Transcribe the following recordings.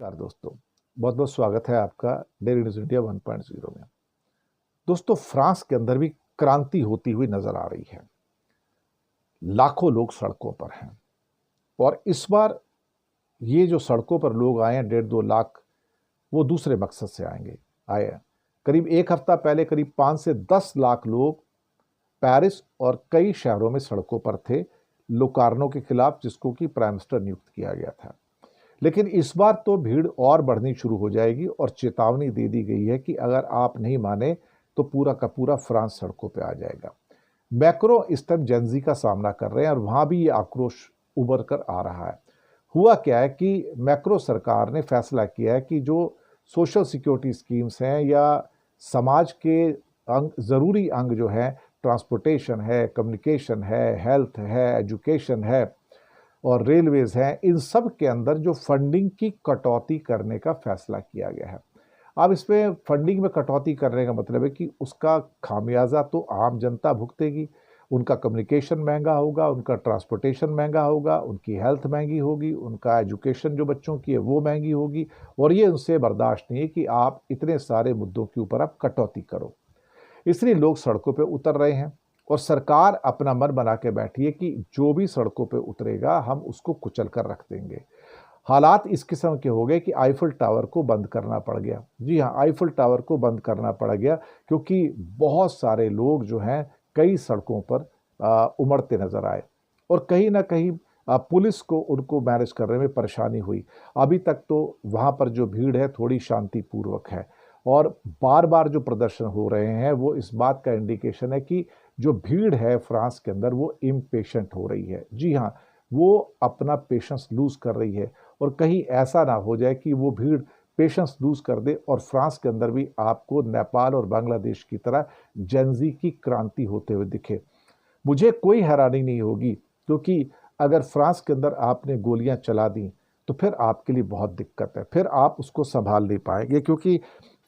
नमस्कार दोस्तों, बहुत बहुत स्वागत है आपका डेली न्यूज इंडिया 1.0 में। दोस्तों, फ्रांस के अंदर भी क्रांति होती हुई नजर आ रही है। लाखों लोग सड़कों पर हैं और इस बार ये जो सड़कों पर लोग आए हैं 1.5-2 लाख, वो दूसरे मकसद से आए हैं। करीब एक हफ्ता पहले करीब 5 से 10 लाख लोग पेरिस और कई शहरों में सड़कों पर थे लोकार्नो के खिलाफ, जिसको कि प्राइम मिनिस्टर नियुक्त किया गया था। लेकिन इस बार तो भीड़ और बढ़नी शुरू हो जाएगी और चेतावनी दे दी गई है कि अगर आप नहीं माने तो पूरा का पूरा फ्रांस सड़कों पे आ जाएगा। मैक्रो इस टाइम जेंजी का सामना कर रहे हैं और वहां भी ये आक्रोश उभर कर आ रहा है। हुआ क्या है कि मैक्रो सरकार ने फैसला किया है कि जो सोशल सिक्योरिटी स्कीम्स हैं या समाज के अंग, जरूरी अंग जो है, ट्रांसपोर्टेशन है, कम्युनिकेशन है, हेल्थ है, एजुकेशन है और रेलवेज हैं, इन सब के अंदर जो फंडिंग की कटौती करने का फैसला किया गया है। अब इसमें फंडिंग में कटौती करने का मतलब है कि उसका खामियाजा तो आम जनता भुगतेगी। उनका कम्युनिकेशन महंगा होगा, उनका ट्रांसपोर्टेशन महंगा होगा, उनकी हेल्थ महंगी होगी, उनका एजुकेशन जो बच्चों की है वो महंगी होगी। और ये उनसे बर्दाश्त नहीं है कि आप इतने सारे मुद्दों के ऊपर आप कटौती करो। इसलिए लोग सड़कों पे उतर रहे हैं और सरकार अपना मन बना के बैठी है कि जो भी सड़कों पे उतरेगा हम उसको कुचल कर रख देंगे। हालात इस किस्म के हो गए कि आईफिल टावर को बंद करना पड़ गया। जी हाँ, आईफिल टावर को बंद करना पड़ गया क्योंकि बहुत सारे लोग जो हैं कई सड़कों पर उमड़ते नजर आए और कहीं ना कहीं पुलिस को उनको मैनेज करने में परेशानी हुई। अभी तक तो वहाँ पर जो भीड़ है थोड़ी शांतिपूर्वक है और बार बार जो प्रदर्शन हो रहे हैं वो इस बात का इंडिकेशन है कि जो भीड़ है फ्रांस के अंदर वो इम्पेशेंट हो रही है। जी हाँ, वो अपना पेशेंस लूज कर रही है और कहीं ऐसा ना हो जाए कि वो भीड़ पेशेंस लूज कर दे और फ्रांस के अंदर भी आपको नेपाल और बांग्लादेश की तरह जेंजी की क्रांति होते हुए दिखे। मुझे कोई हैरानी नहीं होगी क्योंकि अगर फ्रांस के अंदर आपने गोलियां चला दी तो फिर आपके लिए बहुत दिक्कत है, फिर आप उसको संभाल नहीं पाएंगे क्योंकि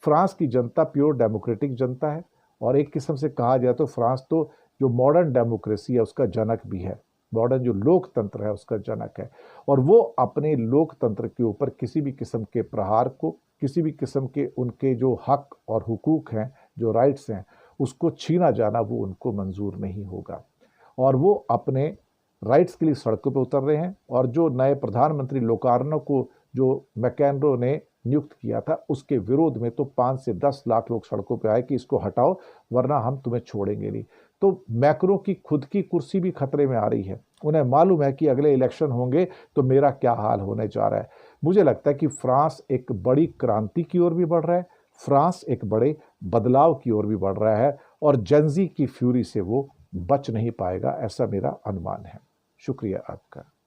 फ्रांस की जनता प्योर डेमोक्रेटिक जनता है और एक किस्म से कहा जाए तो फ्रांस तो जो मॉडर्न डेमोक्रेसी है उसका जनक भी है, मॉडर्न जो लोकतंत्र है उसका जनक है। और वो अपने लोकतंत्र के ऊपर किसी भी किस्म के प्रहार को, किसी भी किस्म के उनके जो हक और हुकूक हैं, जो राइट्स हैं, उसको छीना जाना वो उनको मंजूर नहीं होगा। और वो अपने राइट्स के लिए सड़कों पर उतर रहे हैं और जो नए प्रधानमंत्री लोकार्नो को जो मैकेन्रो ने नियुक्त किया था उसके विरोध में तो 5 से 10 लाख लोग सड़कों पर आए कि इसको हटाओ वरना हम तुम्हें छोड़ेंगे नहीं। तो मैक्रो की खुद की कुर्सी भी खतरे में आ रही है। उन्हें मालूम है कि अगले इलेक्शन होंगे तो मेरा क्या हाल होने जा रहा है। मुझे लगता है कि फ्रांस एक बड़ी क्रांति की ओर भी बढ़ रहा है, फ्रांस एक बड़े बदलाव की ओर भी बढ़ रहा है और जेंजी की फ्यूरी से वो बच नहीं पाएगा, ऐसा मेरा अनुमान है। शुक्रिया आपका।